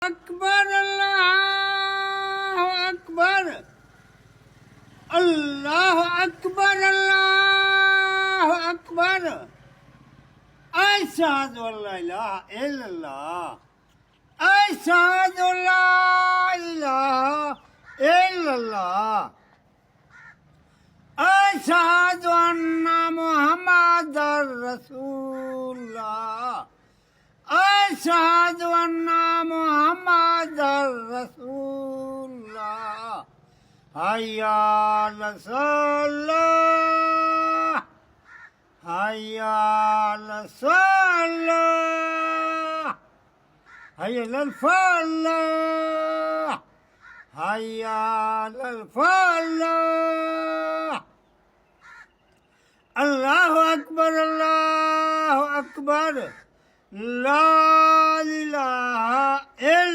أكبر الله أكبر الله أكبر الله أكبر أشهد أن لا إله إلا الله أشهد أن لا إله إلا الله أشهد أن محمدا رسول الله أشهد أن محمدا رسول الله حي على الصلاة حي على الصلاة حي على الفلاح حي على الفلاح الله أكبر الله أكبر لا إله إلا